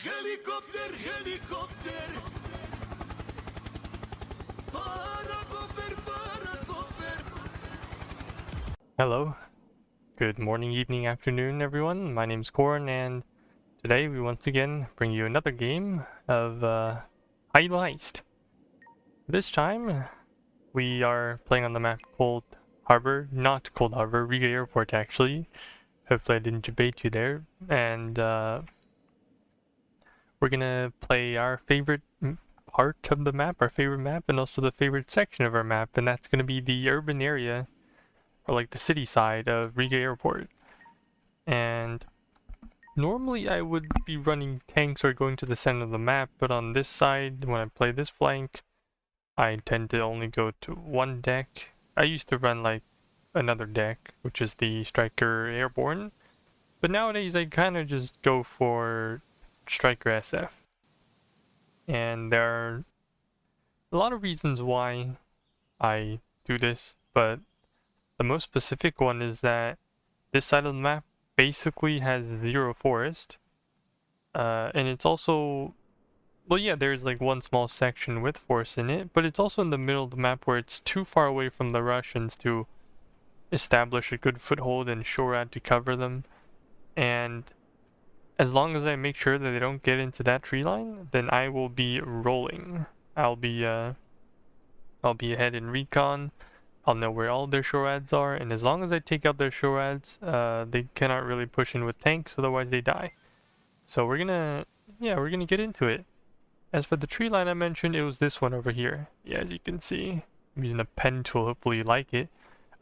Helicopter, helicopter. Paracover. Hello, good morning, evening, afternoon, everyone. My name's Corn, and today we once again bring you another game of High Elo Heist. This time, we are playing on the map Cold Harbor, not Cold Harbor, Riga Airport actually. Hopefully I didn't debate you there. And we're gonna play our favorite part of the map, our favorite map, and also the favorite section of our map, and that's gonna be the urban area, or like the city side of Riga Airport. And normally I would be running tanks or going to the center of the map, but on this side, when I play this flank, I tend to only go to one deck. I used to run like another deck, which is the Stryker Airborne, but nowadays I kind of just go for Stryker SF. And there are a lot of reasons why I do this, but the most specific one is that this side of the map basically has zero forest. And it's also, well, yeah, there's like one small section with forest in it, but it's also in the middle of the map where it's too far away from the Russians to establish a good foothold and SHORAD to cover them. And as long as I make sure that they don't get into that tree line, then I will be rolling. I'll be ahead in recon. I'll know where all their SHORADs are, and as long as I take out their SHORADs, they cannot really push in with tanks, otherwise they die. So we're gonna get into it. As for the tree line I mentioned, it was this one over here. Yeah, as you can see, I'm using a pen tool, hopefully you like it.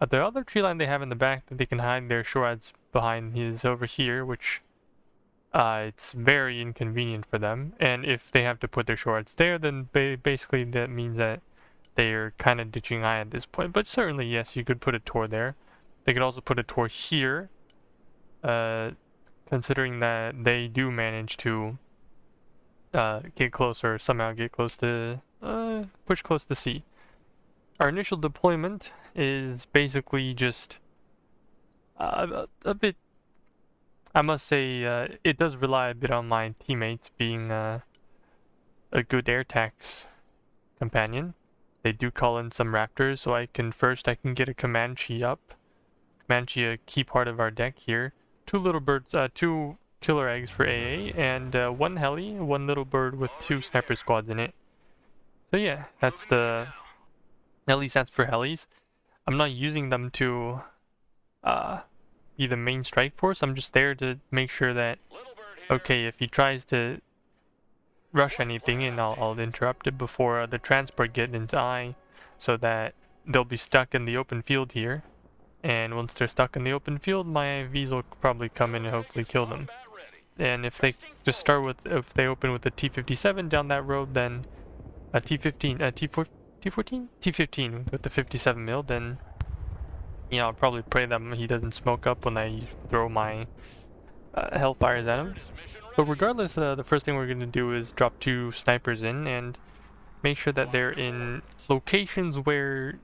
The other tree line they have in the back that they can hide their SHORADs behind is over here, which it's very inconvenient for them. And if they have to put their SHORADs there, then basically that means that they're kind of ditching I at this point. But certainly, yes, you could put a tor there. They could also put a tor here, considering that they do manage to get closer, somehow get close to, push close to C. Our initial deployment is basically just a bit, I must say, it does rely a bit on my teammates being a good air tax companion. They do call in some raptors, so I can get a Comanche up. Comanche, a key part of our deck here. Two little birds, two killer eggs for AA, and one heli, one little bird with two sniper squads in it. So yeah, at least that's for helis. I'm not using them to be the main strike force. I'm just there to make sure that, okay, if he tries to rush anything in, I'll interrupt it before the transport get into I, so that they'll be stuck in the open field here. And once they're stuck in the open field, my IVs will probably come in and hopefully kill them. And if they just start with, if they open with a T-57 down that road, then a T-15 with the 57 mil, then, you know, I'll probably pray that he doesn't smoke up when I throw my Hellfires at him. But regardless, the first thing we're going to do is drop two snipers in and make sure that they're in locations where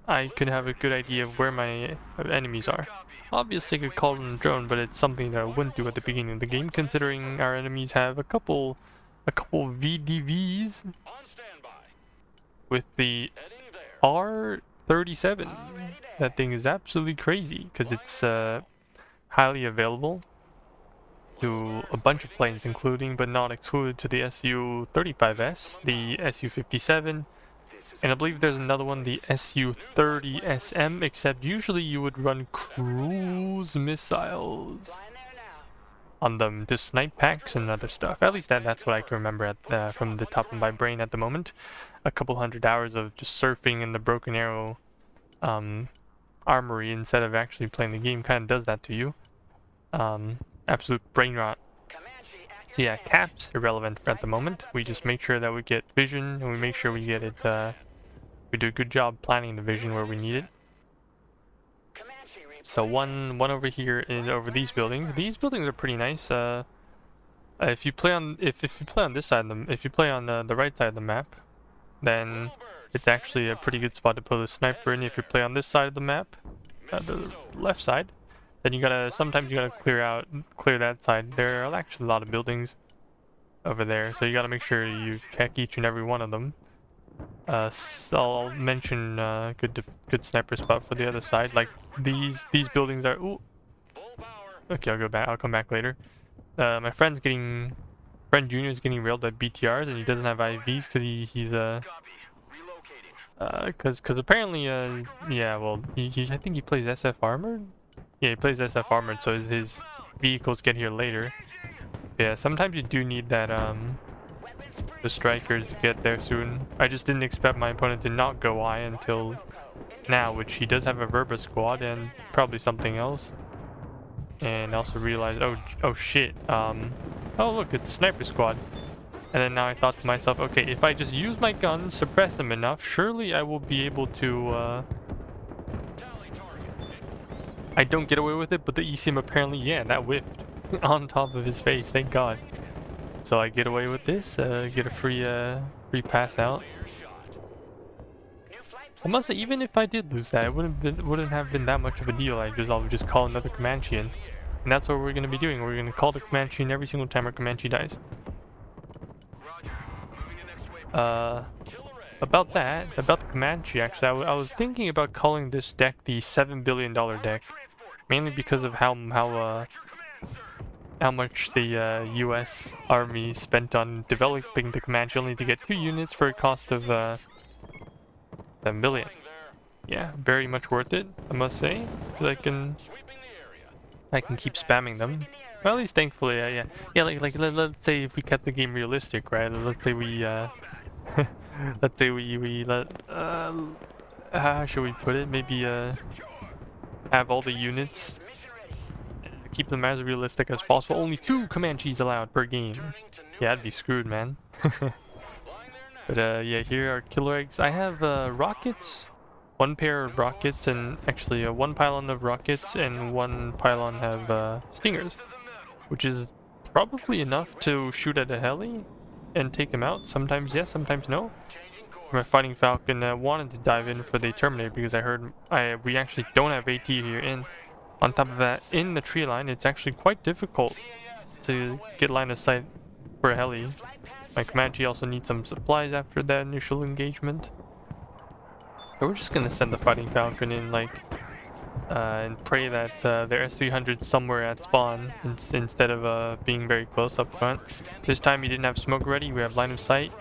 I could have a good idea of where my enemies are. Obviously I could call in a drone, but it's something that I wouldn't do at the beginning of the game, considering our enemies have a couple VDVs with the R37. That thing is absolutely crazy because it's highly available to a bunch of planes, including but not excluded to the Su-35S, the Su-57, and I believe there's another one, the Su-30SM, except usually you would run cruise missiles on them to snipe packs and other stuff. At least that's what I can remember from the top of my brain at the moment. A couple hundred hours of just surfing in the Broken Arrow armory instead of actually playing the game kind of does that to you. Absolute brain rot. So yeah, caps irrelevant at the moment. We just make sure that we get vision, and we make sure we get it, we do a good job planning the vision where we need it. So one over here over these buildings. These buildings are pretty nice. If you play on this side of if you play on the right side of the map, then it's actually a pretty good spot to put a sniper in. If you play on this side of the map, the left side, then sometimes you gotta clear that side. There are actually a lot of buildings. over there, so you gotta make sure you check each and every one of them. So I'll mention good sniper spot for the other side. Like these buildings are. Ooh. Okay, I'll go back. I'll come back later. My friend Junior is getting railed by BTRs, and he doesn't have IVs because because apparently yeah, well I think he plays SF armored. Yeah, he plays SF armored, so his vehicles get here later. Yeah, sometimes you do need that the Strykers to get there soon. I just didn't expect my opponent to not go I until now, which he does have a Verba squad and probably something else. And also realized, oh shit, oh look, it's a sniper squad. And then now I thought to myself, okay, if I just use my gun, suppress him enough, surely I will be able to, I don't get away with it, but the eSIM apparently, yeah, that whiffed on top of his face, thank God. So I get away with this, get a free pass out. I must say, even if I did lose that, it wouldn't have been that much of a deal. I would just call another Comanche in. And that's what we're going to be doing. We're going to call the Comanche in every single time our Comanche dies. About the Comanche, actually, I was thinking about calling this deck the $7 billion deck. Mainly because of how much the US Army spent on developing the Comanche only to get 2 units for a cost of $1 million. Yeah, very much worth it, I must say, because I can keep spamming them. Well, at least thankfully, yeah. Like let's say if we kept the game realistic, right? Let's say we let's say we let how should we put it? Maybe have all the units, keep them as realistic as possible. Only 2 Comanches allowed per game. Yeah, I'd be screwed, man. But yeah, here are killer eggs. I have rockets, 1 pair of rockets, and actually 1 pylon of rockets and 1 pylon have stingers, which is probably enough to shoot at a heli and take him out. Sometimes yes, sometimes no. My fighting falcon wanted to dive in for the Terminator because I heard we actually don't have AT here, and on top of that, in the tree line, it's actually quite difficult to get line of sight for a heli. My Comanche also needs some supplies after that initial engagement. So we're just gonna send the fighting falcon in, like, and pray that their S-300's somewhere at spawn instead of being very close up front. This time he didn't have smoke ready. We have line of sight.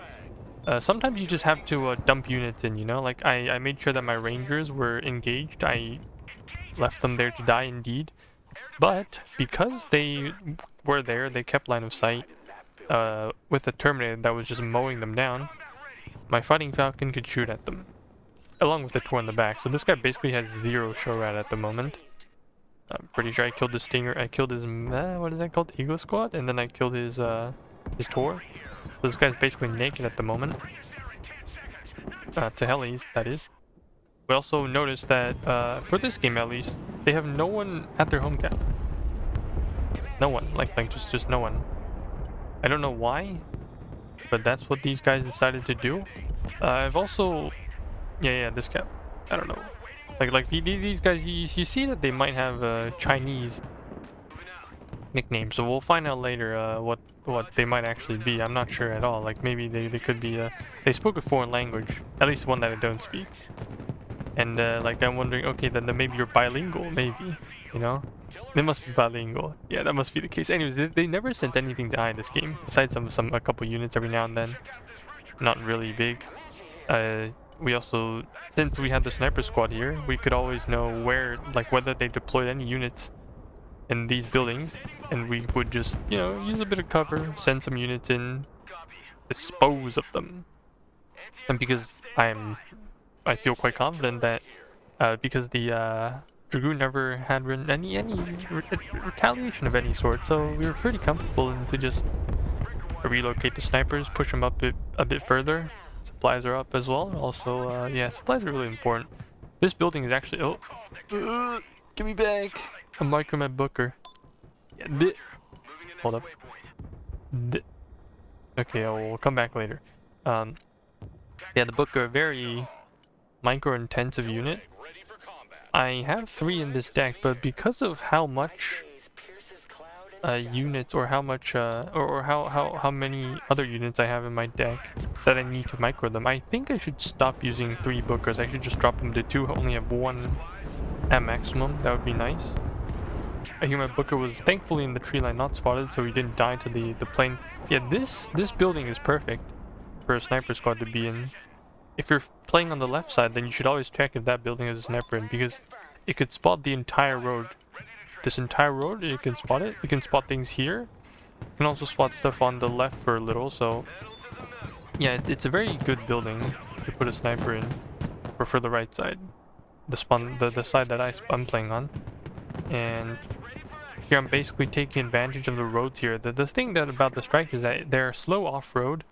Sometimes you just have to dump units in, you know? Like, I made sure that my Rangers were engaged. I left them there to die indeed. But because they were there, they kept line of sight. With a Terminator that was just mowing them down, my fighting falcon could shoot at them, along with the Tor in the back. So this guy basically has 0 show rat at the moment. I'm pretty sure I killed the Stinger. I killed his what is that called? Eagle Squad, and then I killed his Tor. So this guy's basically naked at the moment. To helis, that is. We also noticed that for this game at least, they have no one at their home cap. No one, like just no one. I don't know why, but that's what these guys decided to do. I've also, yeah, this cap. I don't know. Like these guys, you see that they might have Chinese nicknames, so we'll find out later what they might actually be. I'm not sure at all. Like maybe they could be they spoke a foreign language, at least one that I don't speak. And like I'm wondering, okay, then maybe you're bilingual, maybe, you know? They must be bilingual. Yeah, that must be the case. Anyways, they never sent anything to I this game, besides a couple units every now and then. Not really big. We also, since we had the sniper squad here, we could always know where, like whether they deployed any units in these buildings, and we would just, you know, use a bit of cover, send some units in, dispose of them. And because I feel quite confident that because the Dragoon never had any retaliation of any sort, so we were pretty comfortable to just relocate the snipers, push them up a bit further. Supplies are up as well. Also, yeah, supplies are really important. This building is actually give me back. I'm micro my booker. Yeah, hold up. Okay, we'll come back later. Yeah, the booker, very micro-intensive unit. I have 3 in this deck, but because of how much units or how much or how many other units I have in my deck that I need to micro them. I think I should stop using 3 bookers. I should just drop them to 2. Only have 1 at maximum. That would be nice. I hear my booker was thankfully in the tree line, not spotted, so he didn't die to the plane. Yeah, this building is perfect for a sniper squad to be in. If you're playing on the left side, then you should always check if that building has a sniper in, because it could spot the entire road. This entire road, you can spot it. You can spot things here. You can also spot stuff on the left for a little, so yeah, it's a very good building to put a sniper in for the right side. The side that I'm playing on. And here I'm basically taking advantage of the roads here. The thing about the Stryker is that they're slow off-road.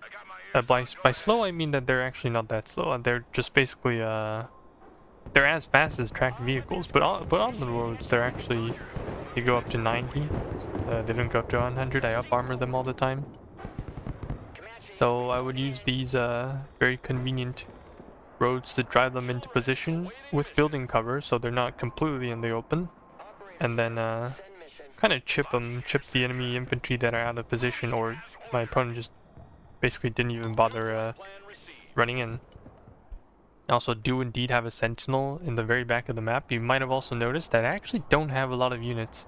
By slow I mean that they're actually not that slow. They're just basically they're as fast as tracked vehicles, but on the roads they go up to 90. They don't go up to 100. I up armor them all the time. So I would use these very convenient roads to drive them into position with building cover, so they're not completely in the open, and then kind of chip the enemy infantry that are out of position, or my opponent just basically didn't even bother running in. I also do indeed have a sentinel in the very back of the map. You might have also noticed that I actually don't have a lot of units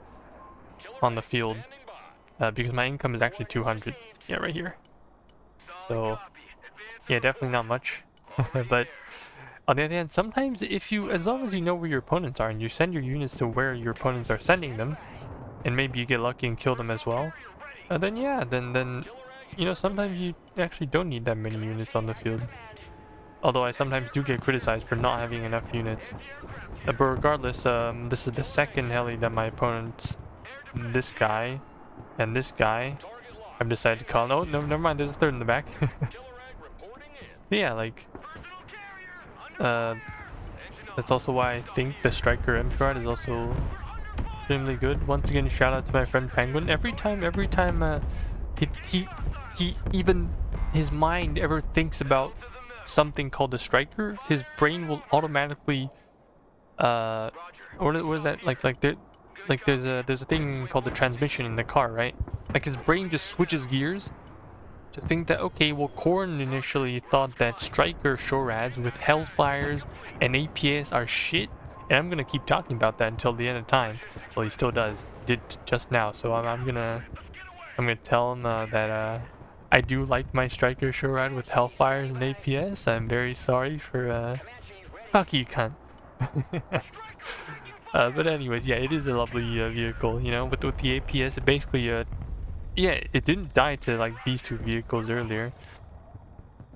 on the field because my income is actually 200. Yeah, right here. So yeah, definitely not much. But on the other hand, sometimes as long as you know where your opponents are and you send your units to where your opponents are sending them, and maybe you get lucky and kill them as well, then yeah, then you know, sometimes you actually don't need that many units on the field. Although I sometimes do get criticized for not having enough units. But regardless, this is the second heli that my opponents, this guy and this guy, I've decided to call. Oh, no, never mind, there's a third in the back. Yeah, like, that's also why I think the Stryker M-Shroud is also extremely good. Once again, shout out to my friend Penguin. Every time he even his mind ever thinks about something called the Stryker, his brain will automatically what is that, there's a thing called the transmission in the car, right? Like, his brain just switches gears to think that, okay, well, Korn initially thought that Stryker Shorads with Hellfires and APS are shit, and I'm gonna keep talking about that until the end of time. Well, he still does. He did just now, so I'm gonna tell him that I do like my Stryker Shorad with Hellfires and APS. I'm very sorry for fuck you, cunt. But anyways, yeah, it is a lovely vehicle, you know, with the APS. It basically yeah, it didn't die to like these 2 vehicles earlier.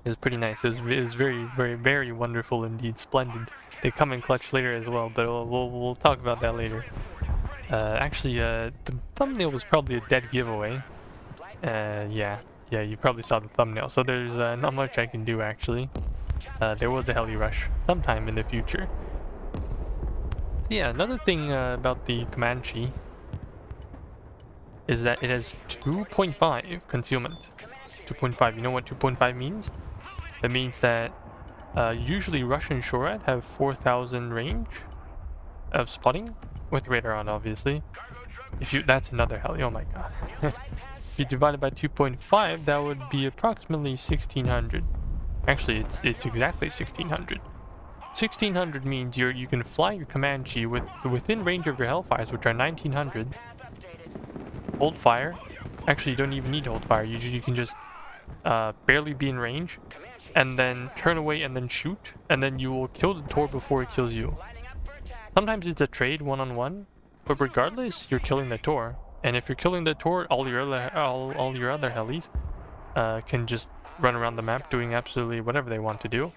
It was pretty nice. It was very, very, very wonderful indeed. Splendid. They come in clutch later as well, but we'll talk about that later. Actually, the thumbnail was probably a dead giveaway. Yeah, you probably saw the thumbnail. So there's not much I can do actually. There was a heli rush sometime in the future. Yeah, another thing about the Comanche is that it has 2.5 concealment. 2.5. You know what 2.5 means? That means that usually Russian Shorad have 4,000 range of spotting with radar on, obviously. That's another heli. Oh my god. If you divide it by 2.5, that would be approximately 1,600. Actually, it's exactly 1,600. 1,600 means you can fly your Comanche within range of your Hellfires, which are 1,900. Hold fire. Actually, you don't even need to hold fire. You can just barely be in range, and then turn away and then shoot, and then you will kill the Tor before it kills you. Sometimes it's a trade one-on-one, but regardless, you're killing the Tor. And if you're killing the Tor, all your other helis can just run around the map doing absolutely whatever they want to do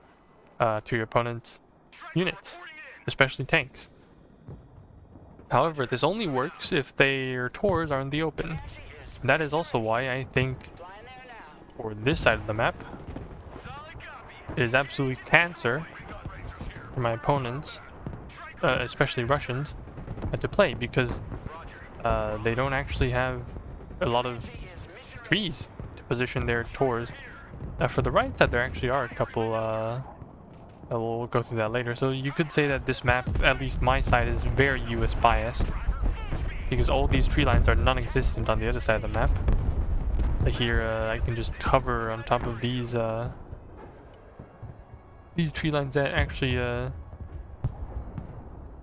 to your opponent's units, especially tanks. However, this only works if their Tors are in the open. That is also why I think for this side of the map, it is absolutely cancer for my opponents, especially Russians, to play, because they don't actually have a lot of trees to position their Tors. For the right side, there actually are a couple. We'll go through that later. So you could say that this map, at least my side, is very US biased. because all these tree lines are non-existent on the other side of the map. Like here, I can just hover on top of these tree lines that actually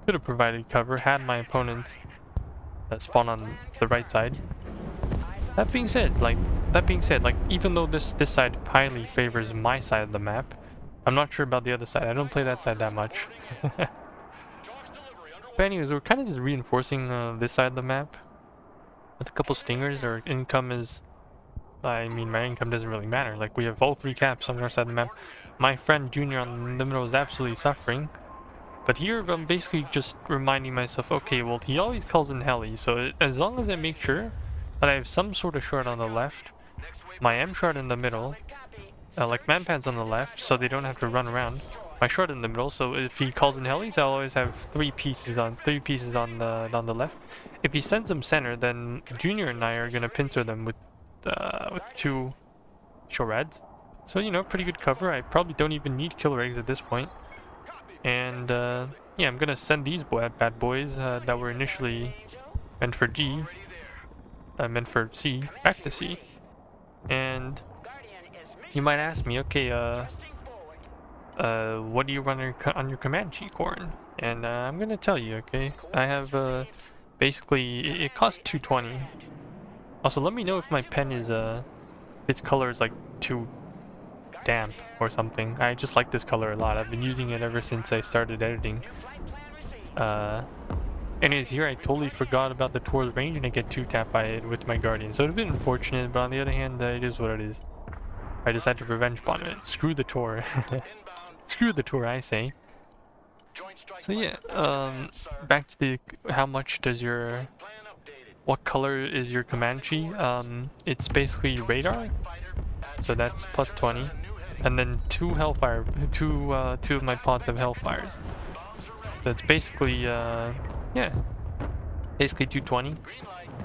could have provided cover had my opponent spawn on the right side. That being said, like even though this side highly favors my side of the map, I'm not sure about the other side. I don't play that side that much. But anyways, we're kind of just reinforcing this side of the map with a couple stingers. Our income is, I mean, my income doesn't really matter. Like, we have all 3 caps on our side of the map. My friend Junior on the middle is absolutely suffering. But here I'm basically just reminding myself, okay, well, he always calls in heli, so as long as I make sure that I have some sort of shard on the left, my M shard in the middle, like manpads on the left, so they don't have to run around. My shard in the middle, so if he calls in helis, I'll always have 3 pieces on the left. If he sends them center, then Junior and I are gonna pincer them with 2 shorads. So, you know, pretty good cover. I probably don't even need killer eggs at this point. And yeah, I'm gonna send these bad boys that were initially meant for G, meant for C, back to C. And you might ask me, okay, what do you run on your Comanche, Corn? And I'm gonna tell you, okay? I have basically it costs 220. Also, let me know if my pen is its color is like too damp or something. I just like this color a lot. I've been using it ever since I started editing. Anyways, here I totally forgot about the Tor's range and I get 2-tap by it with my Guardian. So it's a bit unfortunate, but on the other hand, it is what it is. I decided to revenge bomb it. Screw the Tor. Screw the Tor, I say. So yeah, back to the how much does your what color is your Comanche? It's basically radar, so that's plus 20, and then 2 Hellfire. Two of my pods have Hellfires. So it's basically yeah, basically 220.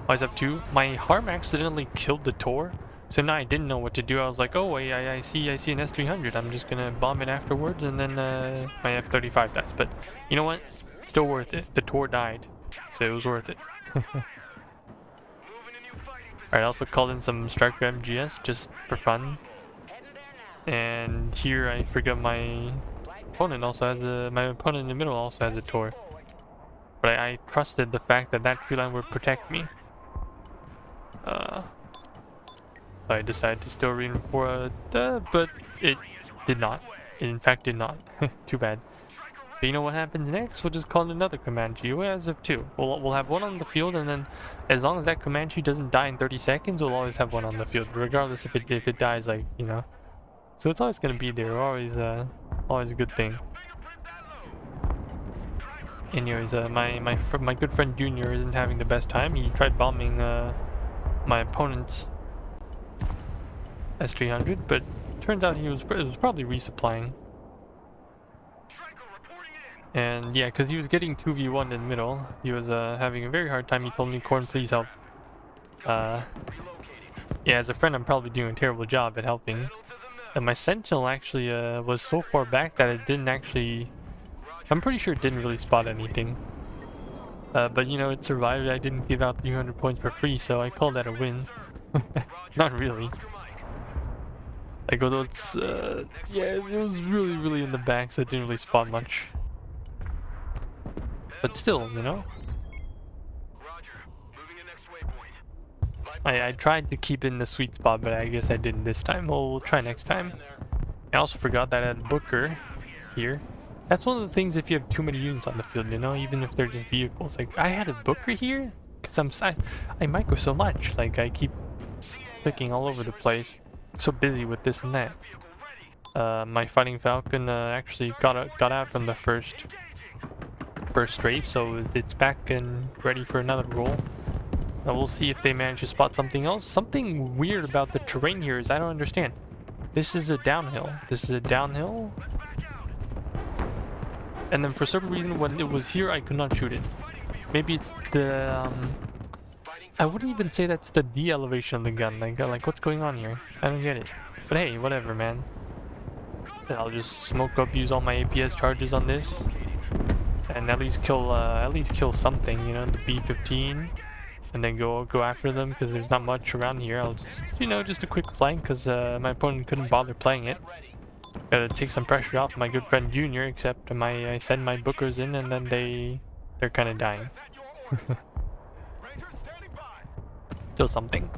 Always have 2. My Harm accidentally killed the Tor. So now I didn't know what to do. I was like, oh, I see an S300. I'm just gonna bomb it afterwards, and then my F35 dies. But you know what? Still worth it. The Tor died, so it was worth it. Alright, I also called in some Stryker MGS just for fun. And here I forgot my opponent also has my opponent in the middle also has a Tor. But I trusted the fact that tree line would protect me. So I decided to still reinforce, but it did not. It in fact did not. Too bad. But you know what happens next? We'll just call it another Comanche. We have 2. We'll have 1 on the field, and then as long as that Comanche doesn't die in 30 seconds, we'll always have 1 on the field, regardless if it dies, like, you know. So it's always gonna be there. Always a good thing. Anyways, my good friend Junior isn't having the best time. He tried bombing my opponent's S300, but turns out it was probably resupplying. And yeah, because he was getting 2v1 in the middle, he was having a very hard time. He told me, Corn, please help. Yeah, as a friend, I'm probably doing a terrible job at helping. And my Sentinel actually was so far back that it didn't actually... I'm pretty sure it didn't really spot anything. But you know, it survived. I didn't give out 300 points for free, so I call that a win. Not really. Like, although it's, yeah, it was really in the back, so it didn't really spot much. But still, you know? I tried to keep it in the sweet spot, but I guess I didn't this time. Well, we'll try next time. I also forgot that I had Booker here. That's one of the things if you have too many units on the field, you know? Even if they're just vehicles. Like, I had a Booker here? Because I micro so much. Like, I keep clicking all over the place. So busy with this and that. My Fighting Falcon actually got out from the first strafe, so it's back and ready for another roll. Now we'll see if they manage to spot something else. Something weird about the terrain here is I don't understand. This is a downhill. And then for some reason when it was here I could not shoot it. Maybe it's the I wouldn't even say that's the de-elevation of the gun. Like what's going on here? I don't get it. But hey, whatever, man. Then I'll just smoke up, use all my APS charges on this, and at least kill something. You know, the B-15. and then go after them because there's not much around here. I'll just, you know, just a quick flank because my opponent couldn't bother playing it. Gotta take some pressure off my good friend Junior, except I send my bookers in and then they're kind of dying. Still something.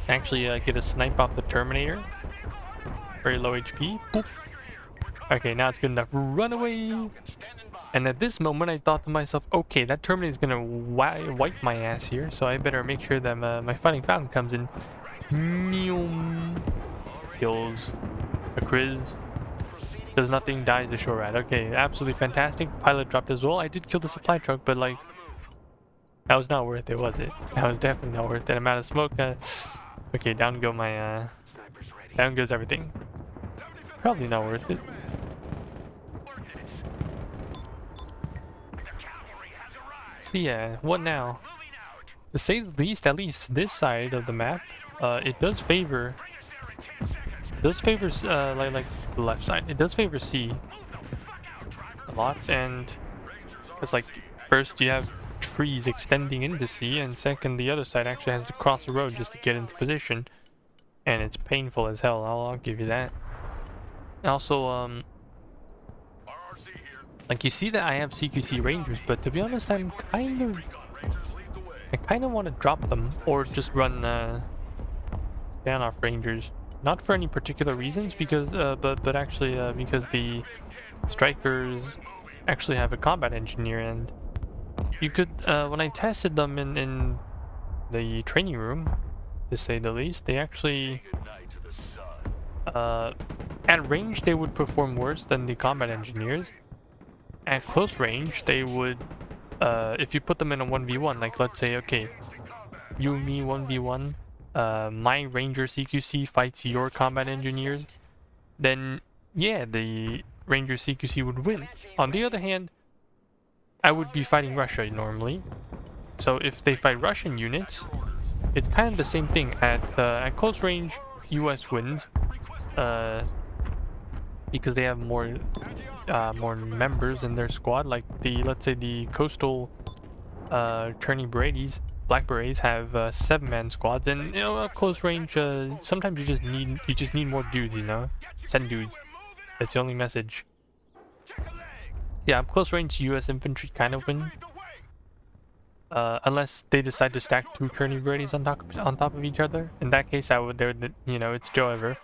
Actually get a snipe off the Terminator. Very low HP. Boop. Okay, now it's good enough. Run away! And at this moment I thought to myself, okay, that Terminator is gonna wipe my ass here, so I better make sure that my Fighting Falcon comes in. Kills a Kriz. Does nothing, dies the shore rat. Okay, absolutely fantastic. Pilot dropped as well. I did kill the supply truck, but like, that was not worth it, was it? That was definitely not worth it. I'm out of smoke. Okay, down go my down goes everything. Probably not worth it. So yeah, what now? To say the least, at least this side of the map, it does favor like the left side. It does favor C a lot, and it's like first you have trees extending into C, and second the other side actually has to cross the road just to get into position, and it's painful as hell. I'll give you that. Also, like you see that I have CQC Rangers, but to be honest, I kind of want to drop them or just run standoff Rangers. Not for any particular reasons, because but actually because the Strykers actually have a combat engineer, and you could when I tested them in the training room, to say the least, they actually at range they would perform worse than the combat engineers. At close range they would, if you put them in a 1v1, like let's say, okay, you and me 1v1, my Ranger CQC fights your combat engineers, then yeah, the Ranger CQC would win. On the other hand, I would be fighting Russia normally, so if they fight Russian units, it's kind of the same thing. At close range, US wins, because they have more members in their squad. Like let's say the coastal Turney Berets, Black Berets have 7-man squads, and you know, at close range, sometimes you just need more dudes. You know, send dudes. That's the only message. Yeah, up close range, US infantry kind of win, unless they decide to stack 2 Turney Berets on top of each other. In that case, I would. You know, it's Joe Ever.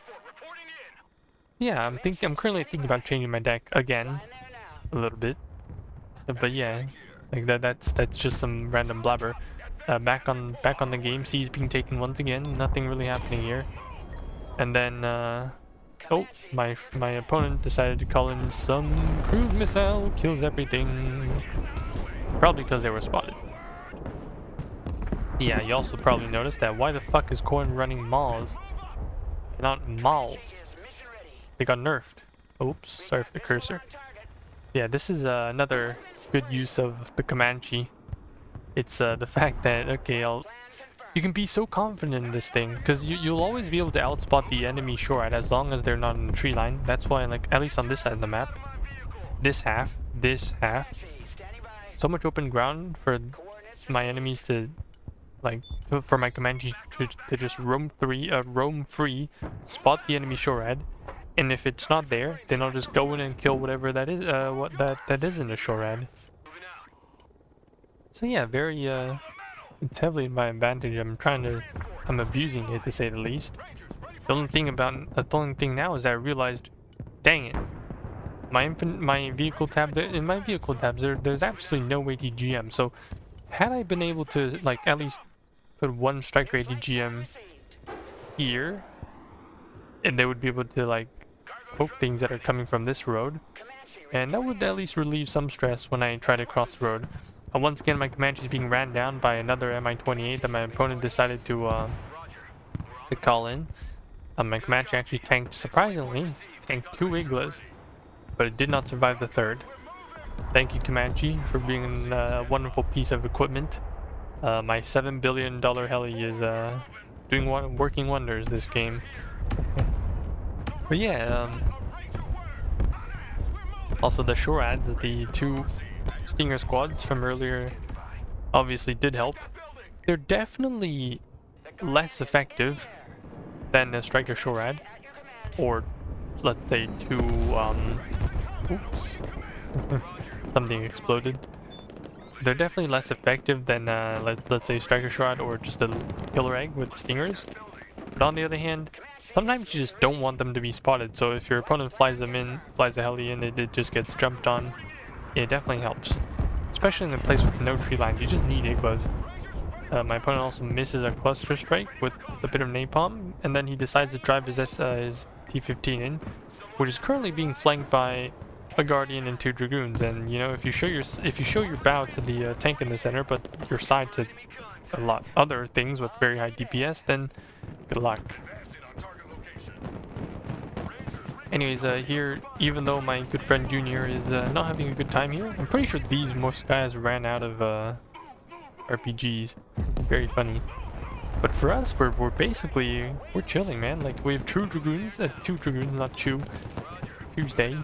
Yeah, I'm currently thinking about changing my deck again, a little bit. But yeah, like that's just some random blabber. Back on the game, C is being taken once again. Nothing really happening here. And then oh, my opponent decided to call in some cruise missile, kills everything. Probably because they were spotted. Yeah, you also probably noticed that why the fuck is Corn running Mauls, not Mauls? They got nerfed. Oops, sorry for the cursor. Yeah, this is another good use of the Comanche. It's the fact that, okay, you can be so confident in this thing, because you'll always be able to outspot the enemy shore as long as they're not in the tree line. That's why, like, at least on this side of the map, this half, so much open ground for my enemies to, like, for my Comanche to just roam free, spot the enemy shore. And if it's not there, then I'll just go in and kill whatever that is, that is in the shore. So yeah, very it's heavily in my advantage. I'm abusing it, to say the least. The only thing now is that I realized, dang it, my vehicle tab, in my vehicle tabs there's absolutely no ATGM. So had I been able to, like, at least put 1 Stryker ATGM here, and they would be able to, like, poke things that are coming from this road, and that would at least relieve some stress when I try to cross the road. Once again, my Comanche is being ran down by another Mi-28 that my opponent decided to call in. My Comanche actually tanked, surprisingly, 2 Iglas, but it did not survive the 3rd. Thank you, Comanche, for being a wonderful piece of equipment. My $7 billion heli is working wonders this game. But yeah, also the shore ads, the 2 Stinger squads from earlier obviously did help. They're definitely less effective than a Stryker Shorad, or let's say two, oops, something exploded. They're definitely less effective than, let's say Stryker Shorad or just a Killer Egg with Stingers. But on the other hand, sometimes you just don't want them to be spotted, so if your opponent flies the heli in, it just gets jumped on. It definitely helps. Especially in a place with no tree lines, you just need iglos. My opponent also misses a cluster strike with a bit of napalm, and then he decides to drive his T-15 in, which is currently being flanked by a Guardian and 2 Dragoons. And you know, if you show your bow to the tank in the center, but your side to a lot other things with very high DPS, then good luck. Anyways, here, even though my good friend Junior is not having a good time here, I'm pretty sure most guys ran out of RPGs. Very funny. But for us, we're basically, we're chilling, man. Like, we have two Dragoons, not two, Tuesday,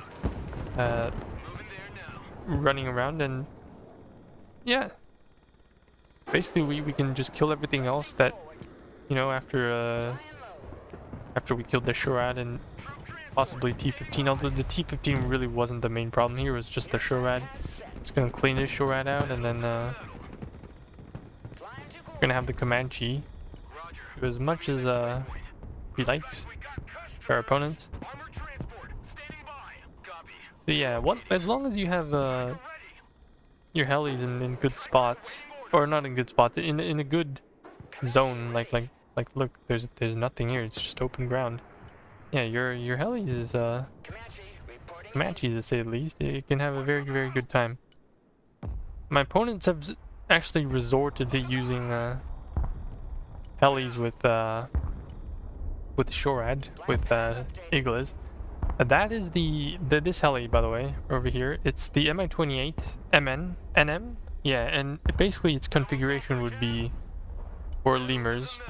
running around, and yeah, basically we can just kill everything else that, you know, after we killed the Shorad and possibly T-15, although the T-15 really wasn't the main problem here, it was just the Shorad. It's gonna clean this Shorad out, and then we're gonna have the Comanche do as much as he likes for our opponents. So yeah, as long as you have your helis in good spots, or not in good spots, in a good zone, like look, there's nothing here, it's just open ground. Yeah, your helis is Comanches to say the least. You can have a very, very good time. My opponents have actually resorted to using helis with Shorad, with Iglas. That is this heli, by the way, over here. It's the Mi-28 NM. Yeah, and basically its configuration would be 4 lemurs,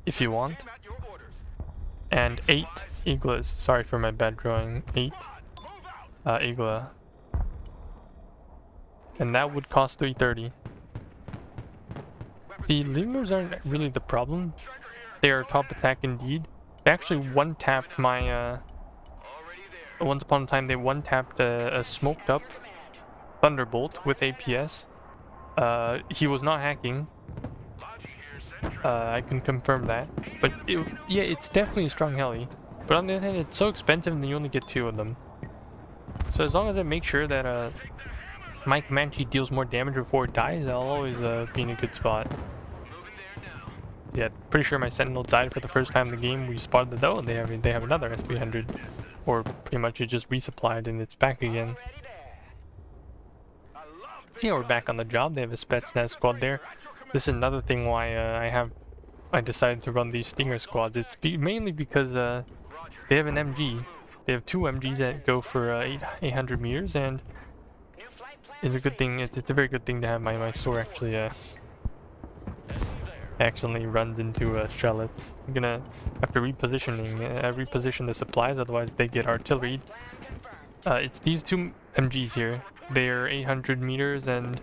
if you want, and 8 Iglas. Sorry for my bad drawing. 8 Igla. And that would cost 330. The lemurs aren't really the problem. They are top attack indeed. They actually one-tapped my, once upon a time they one-tapped a smoked up Thunderbolt with APS. He was not hacking. I can confirm that. But yeah, it's definitely a strong heli. But on the other hand, it's so expensive and you only get 2 of them. So as long as I make sure that my Comanche deals more damage before it dies, I'll always be in a good spot. So yeah, pretty sure my Sentinel died for the first time in the game. We spotted the doe, and they have another S300, or pretty much it just resupplied and it's back again. So yeah, we're back on the job. They have a Spetsnaz squad there. This is another thing why I decided to run these Stinger squads. It's mainly because they have an MG. They have 2 MGs that go for 800 meters, and it's a good thing. It's a very good thing to have my SOAR actually accidentally runs into Strelets. I'm gonna have to reposition the supplies, otherwise they get artillery. It's these 2 MGs here. They're 800 meters and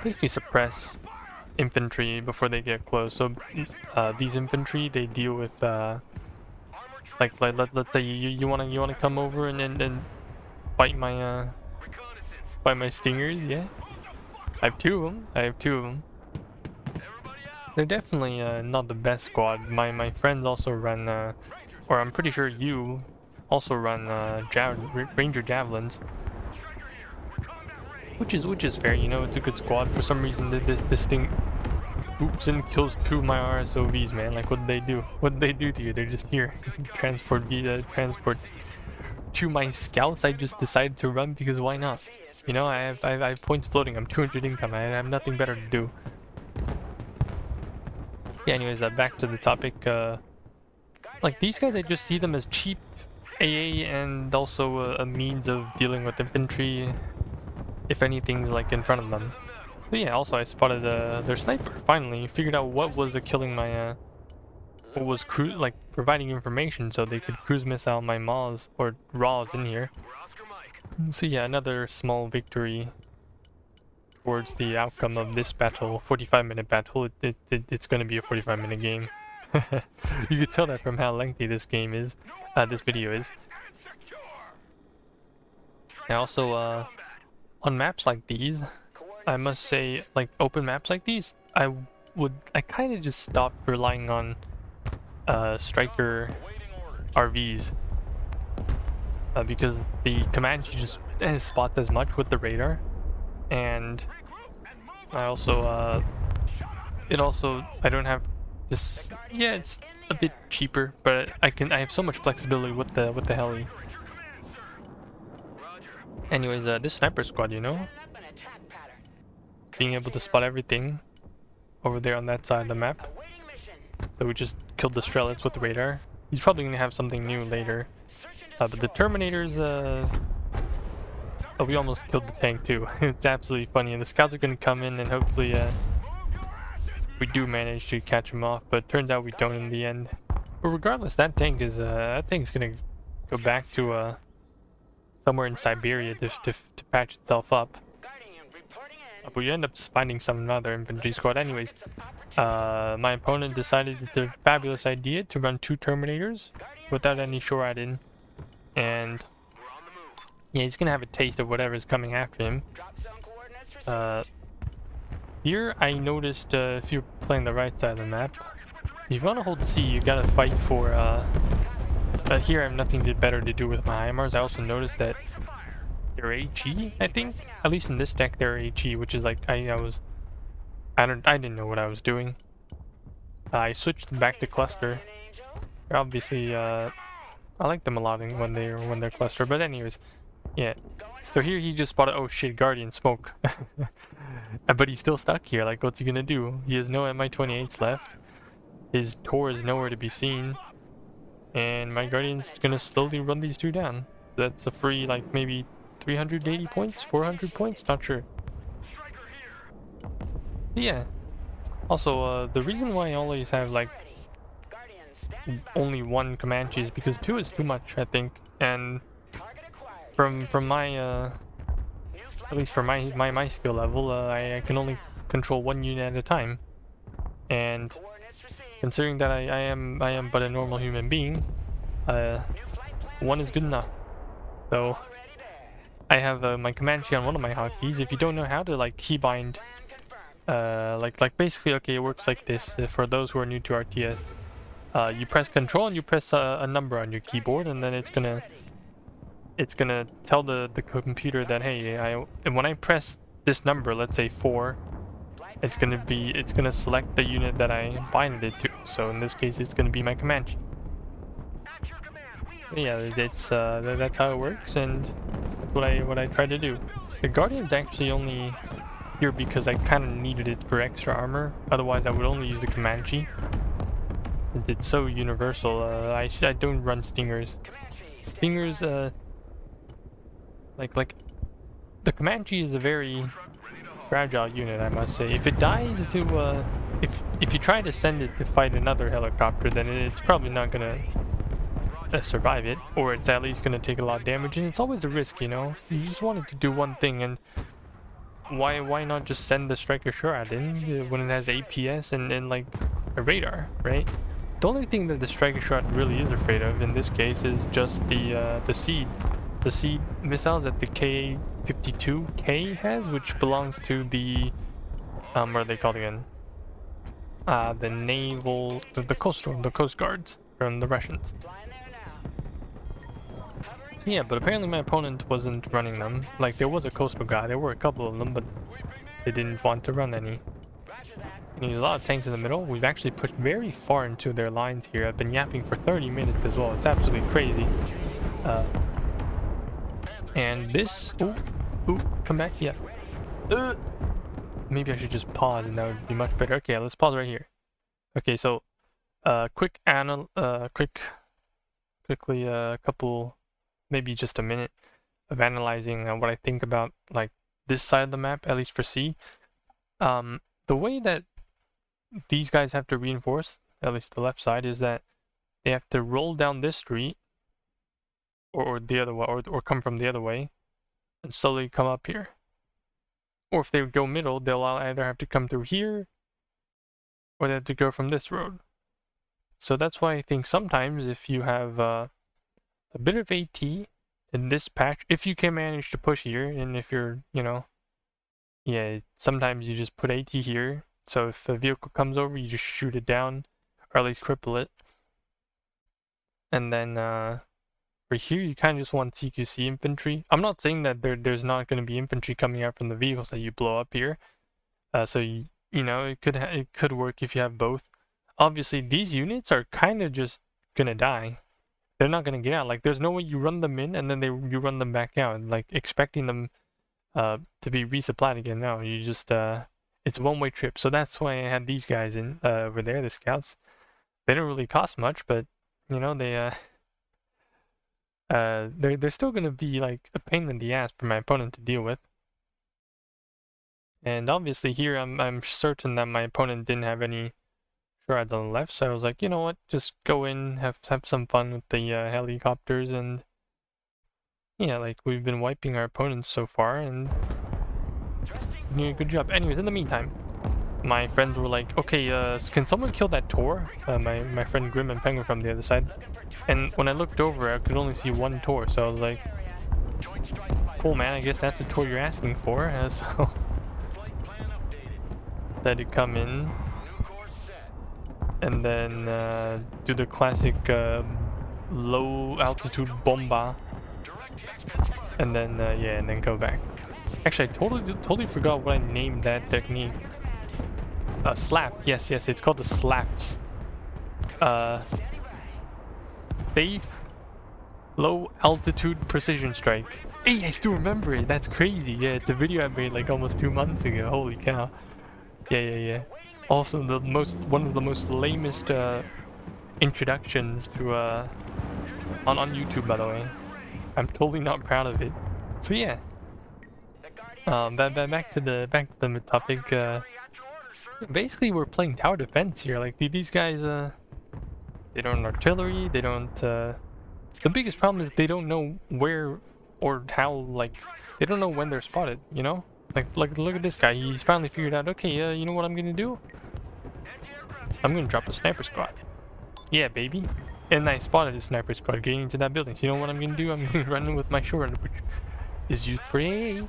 basically suppress infantry before they get close. So these infantry, they deal with let's say you wanna come over and fight my Stingers. Yeah, I have 2 of them. They're definitely not the best squad. My friends also run, or I'm pretty sure you also run Ranger Javelins, which is fair. You know, it's a good squad. For some reason, this thing swoops and kills 2 of my RSOVs, man. Like, what did they do? What did they do to you? They're just here. transport 2 my scouts. I just decided to run because why not? You know, I have points floating. I'm 200 income. I have nothing better to do. Yeah, anyways, back to the topic. Like, these guys, I just see them as cheap AA and also a means of dealing with infantry if anything's like in front of them. But yeah, also I spotted their sniper. Finally figured out what was killing my what was providing information so they could cruise missile my MAWs or RAWs in here. So yeah, another small victory towards the outcome of this battle, 45-minute battle. It's going to be a 45-minute game. You could tell that from how lengthy this game is, this video is. And also, on maps like these, I must say, like open maps like these, I kind of just stopped relying on Stryker RVs because the Comanche just spots as much with the radar, and I also I don't have this. Yeah, it's a bit cheaper, but I have so much flexibility with the heli. Anyways, this sniper squad, you know, being able to spot everything over there on that side of the map. So we just killed the Strelets with the radar. He's probably gonna have something new later. But the Terminators, oh, we almost killed the tank too. It's absolutely funny. And the scouts are gonna come in and hopefully we do manage to catch him off. But it turns out we don't in the end. But regardless, that tank's gonna go back to somewhere in Siberia to patch itself up. But we end up finding some other infantry squad. Anyways, my opponent decided it's a fabulous idea to run 2 Terminators without any shore add-in, and yeah, he's gonna have a taste of whatever's coming after him. Here I noticed, if you're playing the right side of the map, if you want to hold C, you gotta fight for. Here I have nothing better to do with my HIMARS. I also noticed that they're HE, I think. At least in this deck, they're HE, which is like I didn't know what I was doing. I switched back to cluster. They're obviously, I like them a lot when they're cluster. But anyways, yeah. So here he just spotted. Oh shit, Guardian smoke. But he's still stuck here. Like, what's he gonna do? He has no Mi-28s left. His Tor is nowhere to be seen. And my Guardian's gonna slowly run these 2 down. That's a free, like, maybe 380 points, 400 points, not sure. But yeah. Also, the reason why I always have like only 1 Comanche is because 2 is too much, I think. And from my at least for my skill level, I can only control 1 unit at a time. And considering that I am but a normal human being, 1 is good enough. So I have my Comanche on one of my hotkeys. If you don't know how to like keybind, like basically, okay, it works like this. For those who are new to RTS, you press Control and you press a number on your keyboard, and then it's gonna tell the computer that, hey, and when I press this number, let's say 4, it's gonna select the unit that I bind it to. So in this case, it's gonna be my Comanche. Yeah, that's how it works, and that's what I try to do. The Guardian's actually only here because I kind of needed it for extra armor. Otherwise, I would only use the Comanche. It's so universal. I don't run Stingers. Stingers, like the Comanche is a very fragile unit, I must say. If it dies to if you try to send it to fight another helicopter, then it's probably not gonna survive it, or it's at least gonna take a lot of damage, and it's always a risk, you know. You just want it to do one thing, and why not just send the Stryker shot in when it has APS and like a radar, right? The only thing that the Stryker shot really is afraid of in this case is just the seed missiles that the K-52K has, which belongs to the what are they called again? The naval, the coast guards from the Russians. Yeah, but apparently my opponent wasn't running them. Like, there was a coastal guy, there were a couple of them, but they didn't want to run any. And there's a lot of tanks in the middle. We've actually pushed very far into their lines here. I've been yapping for 30 minutes as well. It's absolutely crazy. And this... Ooh, come back, yeah. Maybe I should just pause and that would be much better. Okay, let's pause right here. Okay, so, quickly, a couple... maybe just a minute of analyzing what I think about like this side of the map, at least for C. The way that these guys have to reinforce, at least the left side, is that they have to roll down this street or the other way, or come from the other way and slowly come up here. Or if they go middle, they'll either have to come through here, or they have to go from this road. So that's why I think sometimes if you have a bit of AT in this patch, if you can manage to push here, and if you're, you know, yeah, sometimes you just put AT here. So if a vehicle comes over, you just shoot it down, or at least cripple it. And then for here, you kind of just want CQC infantry. I'm not saying that there's not going to be infantry coming out from the vehicles that you blow up here. So you know, it could work if you have both. Obviously, these units are kind of just gonna die. They're not gonna get out. Like, there's no way you run them in and then you run them back out, like expecting them to be resupplied again. No, you just it's a one-way trip. So that's why I had these guys in over there, the scouts. They don't really cost much, but you know, they're still gonna be like a pain in the ass for my opponent to deal with. And obviously here I'm certain that my opponent didn't have any shards on the left, so I was like, you know what, just go in, have some fun with the helicopters, and yeah, like we've been wiping our opponents so far, and doing a good job. Anyways, in the meantime, my friends were like, okay, can someone kill that Tor? My friend Grim and Penguin from the other side. And when I looked over, I could only see one Tor, so I was like, cool, man, I guess that's the Tor you're asking for. So had to come in and then do the classic low altitude bomba, and then yeah, and then go back. Actually, I totally forgot what I named that technique. Slap. Yes, it's called the slaps. Safe low altitude precision strike. Hey, I still remember it. That's crazy. Yeah, it's a video I made like almost 2 months ago. Holy cow. Yeah. Also, one of the most lamest introductions to on YouTube, by the way. I'm totally not proud of it. So yeah. Back to the topic. Basically, we're playing tower defense here. Like these guys, they don't artillery. They don't. The biggest problem is they don't know where or how. Like they don't know when they're spotted. You know. Like look at this guy. He's finally figured out. Okay, you know what I'm gonna do? I'm gonna drop a sniper squad. Yeah, baby. And I spotted a sniper squad getting into that building. So you know what I'm gonna do? I'm gonna run in with my short, which is you free, and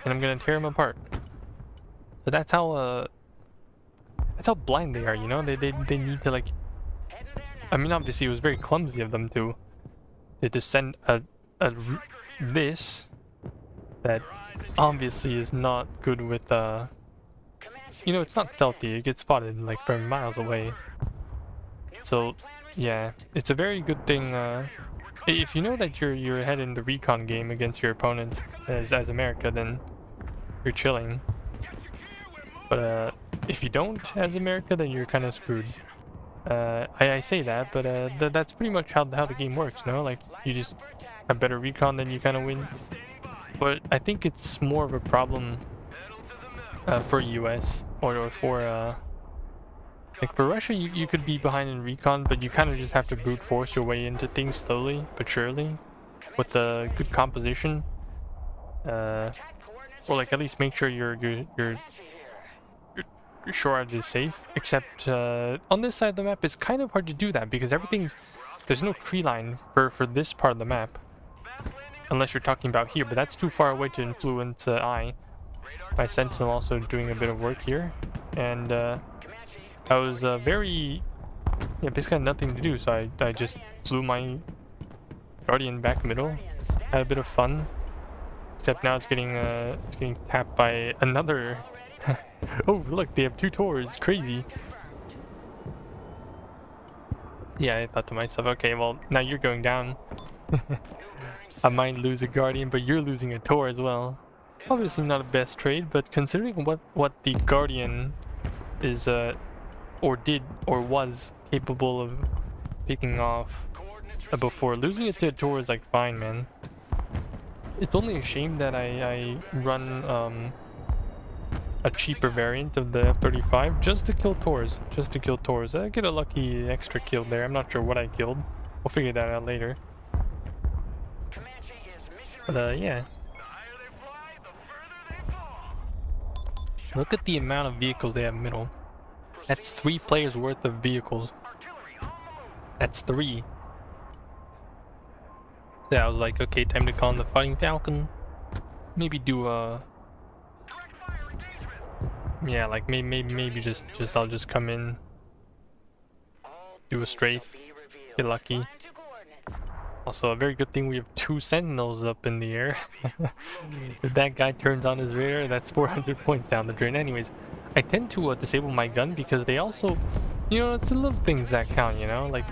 I'm gonna tear them apart. So that's how blind they are. You know, they need to like. I mean, obviously it was very clumsy of them to send this that obviously is not good with you know, it's not stealthy. It gets spotted like from miles away. So yeah, it's a very good thing if you know that you're ahead in the recon game against your opponent as America, then you're chilling. But if you don't as America, then you're kind of screwed. I say that, but that's pretty much how the game works, no? Like you just have better recon, then you kind of win. But I think it's more of a problem for US or for like for Russia. You could be behind in recon, but you kind of just have to brute force your way into things slowly but surely with a good composition, or like at least make sure your shore is safe. Except on this side of the map, it's kind of hard to do that because there's no tree line for this part of the map. Unless you're talking about here, but that's too far away to influence I. My Sentinel also doing a bit of work here. And I was basically had nothing to do, so I just flew my Guardian back middle. Had a bit of fun. Except now it's getting tapped by another. Oh, look, they have 2 Tors. Crazy. Yeah, I thought to myself, okay, well, now you're going down. I might lose a Guardian, but you're losing a Tor as well. Obviously not a best trade, but considering what the Guardian is or did or was capable of picking off before, losing it to a Tor is like fine, man. It's only a shame that I run a cheaper variant of the F-35 just to kill Tors. I get a lucky extra kill there. I'm not sure what I killed. We'll figure that out later. But yeah. Look at the amount of vehicles they have middle. That's 3 players worth of vehicles. That's 3. So yeah, I was like, okay, time to call in the Fighting Falcon. Maybe do a... Yeah, like maybe just I'll just come in, do a strafe, get lucky. Also, a very good thing we have 2 sentinels up in the air. If that guy turns on his radar, that's 400 points down the drain. Anyways, I tend to disable my gun because they also, you know, it's the little things that count, you know? Like,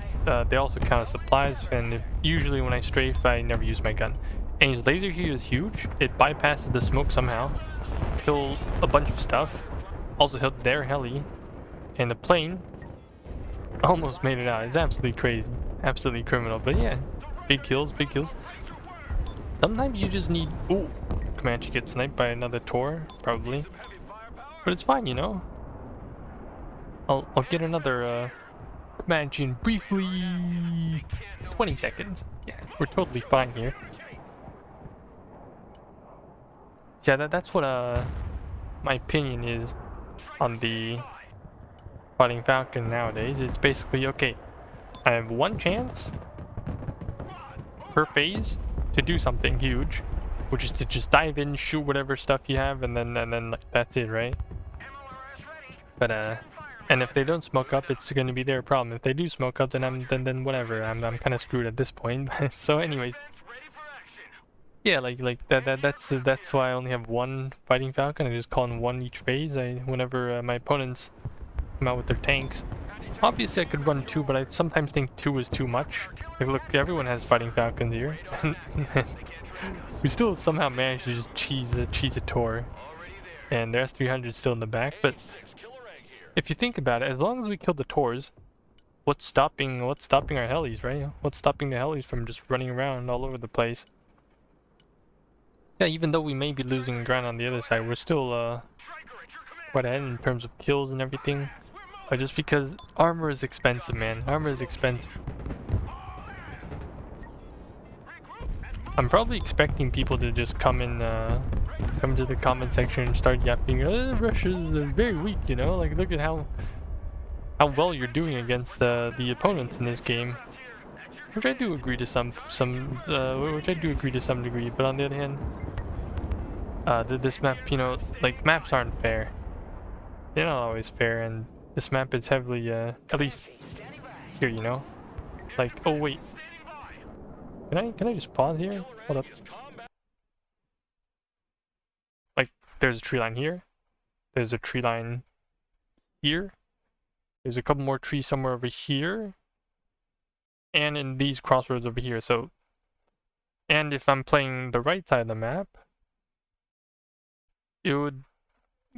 they also count as supplies, and usually when I strafe, I never use my gun. And his laser here is huge. It bypasses the smoke somehow, kill a bunch of stuff, also hit their heli, and the plane almost made it out. It's absolutely crazy, absolutely criminal, but yeah. Big kills, big kills. Sometimes you just need... Ooh! Comanche gets sniped by another Tor, probably. But it's fine, you know? I'll get another Comanche in briefly... 20 seconds. Yeah, we're totally fine here. Yeah, that's what my opinion is on the Fighting Falcon nowadays. It's basically, okay, I have 1 chance per phase to do something huge, which is to just dive in, shoot whatever stuff you have, and then like, that's it, right? But and if they don't smoke up, it's going to be their problem. If they do smoke up, then whatever. I'm kind of screwed at this point. So anyways, yeah, like that's why I only have 1 Fighting Falcon. I just call in 1 each phase. Whenever my opponents come out with their tanks. Obviously, I could run 2, but I sometimes think 2 is too much. Like, look, everyone has Fighting Falcons here. We still somehow managed to just cheese a Tor. And their S300 is still in the back, but if you think about it, as long as we kill the Tors, what's stopping our helis, right? What's stopping the helis from just running around all over the place? Yeah, even though we may be losing ground on the other side, we're still quite ahead in terms of kills and everything. Just because armor is expensive, man. Armor is expensive. I'm probably expecting people to just come to the comment section and start yapping. Russia's very weak, you know. Like, look at how well you're doing against the opponents in this game, which I do agree to some degree. But on the other hand, this map, you know, like, maps aren't fair. They're not always fair, and this map is heavily, at least here, you know? Like, oh wait. Can I just pause here? Hold up. Like, there's a tree line here. There's a tree line here. There's a couple more trees somewhere over here. And in these crossroads over here, so... And if I'm playing the right side of the map, it would...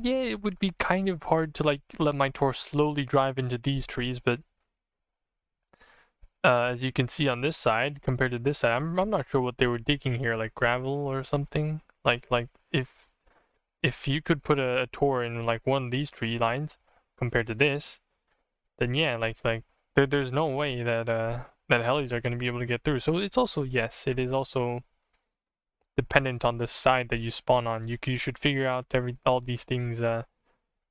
Yeah, it would be kind of hard to, like, let my Tor slowly drive into these trees, but as you can see on this side, compared to this side, I'm not sure what they were digging here, like gravel or something. Like if you could put a Tor in, like, one of these tree lines compared to this, then yeah, like there's no way that that helis are going to be able to get through. So it's also, yes, it is also dependent on the side that you spawn on. You should figure out all these things the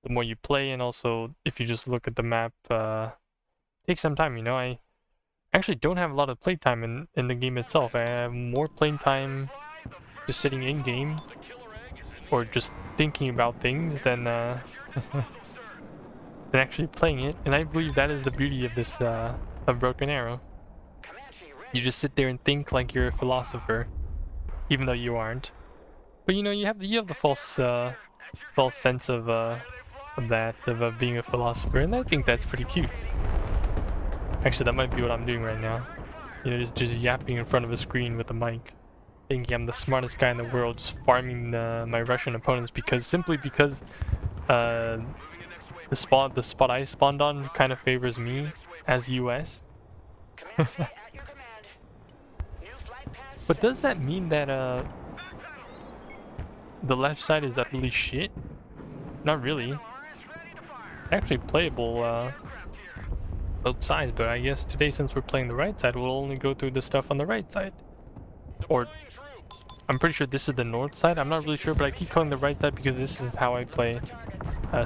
more you play, and also if you just look at the map, take some time, you know. I actually don't have a lot of playtime in the game itself. I have more playtime just sitting in game or just thinking about things than than actually playing it, and I believe that is the beauty of this of Broken Arrow. You just sit there and think like you're a philosopher, even though you aren't. But you know, you have the false sense of being a philosopher, and I think that's pretty cute. Actually, that might be what I'm doing right now. You know, just yapping in front of a screen with a mic, thinking I'm the smartest guy in the world, just farming my Russian opponents simply because the spot I spawned on kind of favors me as US. But does that mean that the left side is utterly shit? Not really. Actually playable both sides, but I guess today, since we're playing the right side, we'll only go through the stuff on the right side. Or I'm pretty sure this is the north side. I'm not really sure, but I keep calling the right side because this is how I play.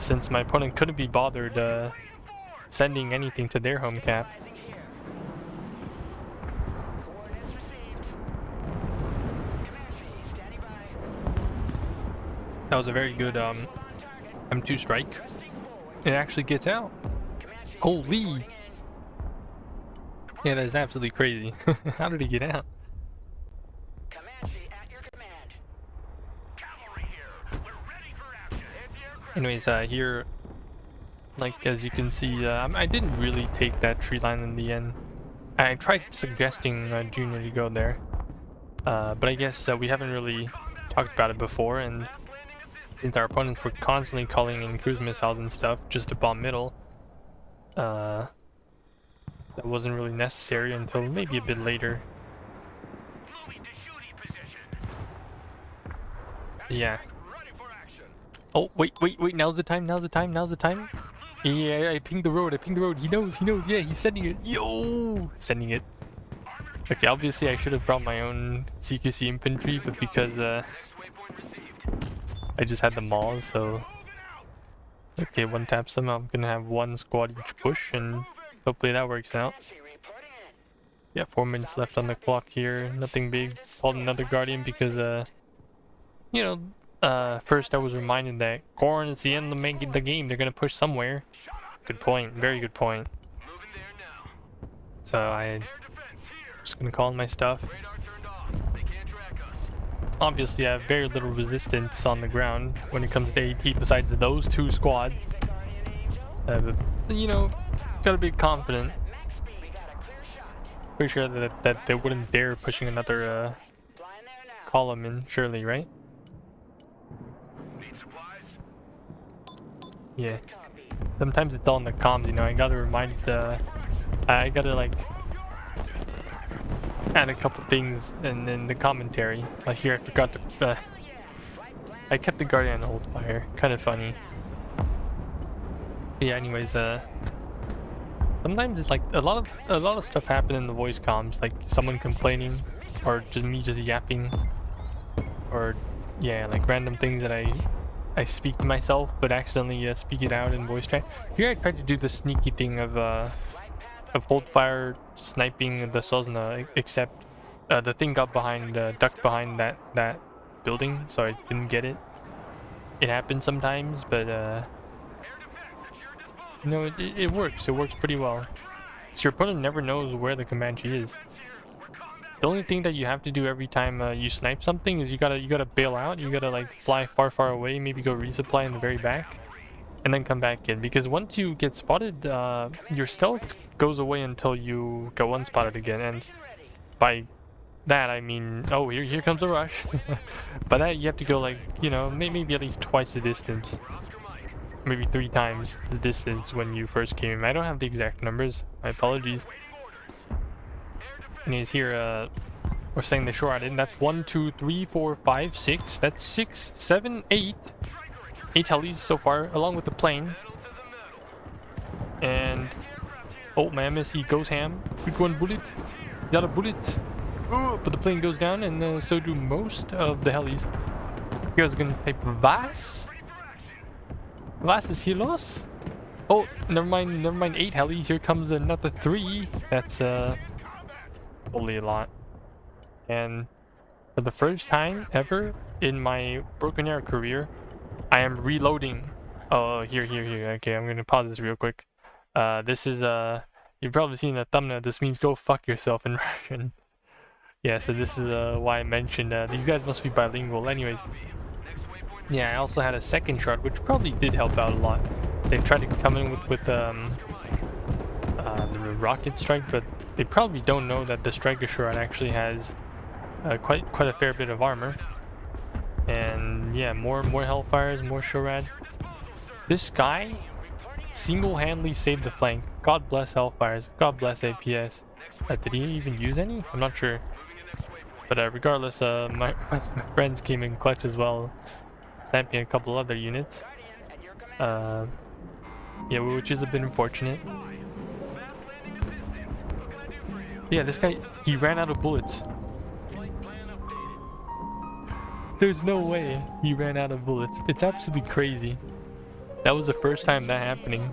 since my opponent couldn't be bothered sending anything to their home cap. That was a very good M2 strike. It actually gets out. Holy! Yeah, that is absolutely crazy. How did he get out? Anyways, here, like as you can see, I didn't really take that tree line in the end. I tried suggesting Junior to go there, but I guess we haven't really talked about it before, and since our opponents were constantly calling in cruise missiles and stuff just to bomb middle, that wasn't really necessary until maybe a bit later. Yeah. Oh, wait, now's the time. Yeah, I pinged the road, He knows, yeah, he's sending it. Yo! Sending it. Okay, obviously I should have brought my own CQC infantry, but because I just had the mauls, so... Okay, one taps them. I'm gonna have one squad each push, and hopefully that works out. Yeah, 4 minutes left on the clock here. Nothing big. Called another Guardian because, you know, first I was reminded that Gorn is the end of the game. They're gonna push somewhere. Good point. Very good point. So I'm just gonna call in my stuff. Obviously, I have very little resistance on the ground when it comes to AT besides those two squads. But, you know, gotta be confident. Pretty sure that they wouldn't dare pushing another column in, surely, right? Yeah. Sometimes it's all in the comms, you know. I gotta remind I gotta like add a couple things and then the commentary. Like here, I forgot to. I kept the Guardian on hold fire. Kind of funny. But yeah. Anyways, sometimes it's like a lot of stuff happen in the voice comms, like someone complaining, or just me just yapping, or yeah, like random things that I speak to myself, but accidentally speak it out in voice chat. Here I tried to do the sneaky thing of hold fire sniping the Sosna, except the thing got behind, ducked behind that building, so I didn't get it. It happens sometimes, but no, it works. It works pretty well. So your opponent never knows where the Comanche is. The only thing that you have to do every time you snipe something is you gotta bail out. You gotta like fly far away, maybe go resupply in the very back, and then come back in. Because once you get spotted, your stealth goes away until you go unspotted again. And by that I mean, oh, here comes a rush. By that you have to go like, you know, maybe at least twice the distance, maybe 3 times the distance when you first came in. I don't have the exact numbers. My apologies. Anyways, here we're saying the short in. That's 1, 2, 3, 4, 5, 6. That's 6, 7, 8. 8 helis so far, along with the plane. And oh, my MSE goes ham. Quick one bullet. Got a bullet. Ooh, but the plane goes down, and so do most of the helis. You guys are gonna type Vas. Vas is Hilos. Oh, never mind. 8 helis. Here comes another 3. That's totally a lot. And for the first time ever in my Broken Arrow career, I am reloading. Oh, here. Okay, I'm gonna pause this real quick. This is you've probably seen the thumbnail. This means go fuck yourself in Russian. Yeah, so this is why I mentioned these guys must be bilingual. Anyways, yeah, I also had a second shot, which probably did help out a lot. They tried to come in with the rocket strike, but they probably don't know that the Stryker shot actually has quite a fair bit of armor. And yeah, more Hellfires, more Shorad. This guy single-handedly saved the flank. God bless Hellfires. God bless APS. Did he even use any? I'm not sure. But regardless, my friends came in clutch as well, sniping a couple other units. Yeah, which is a bit unfortunate. Yeah, this guy, he ran out of bullets. There's no way he ran out of bullets. It's absolutely crazy. That was the first time that happening.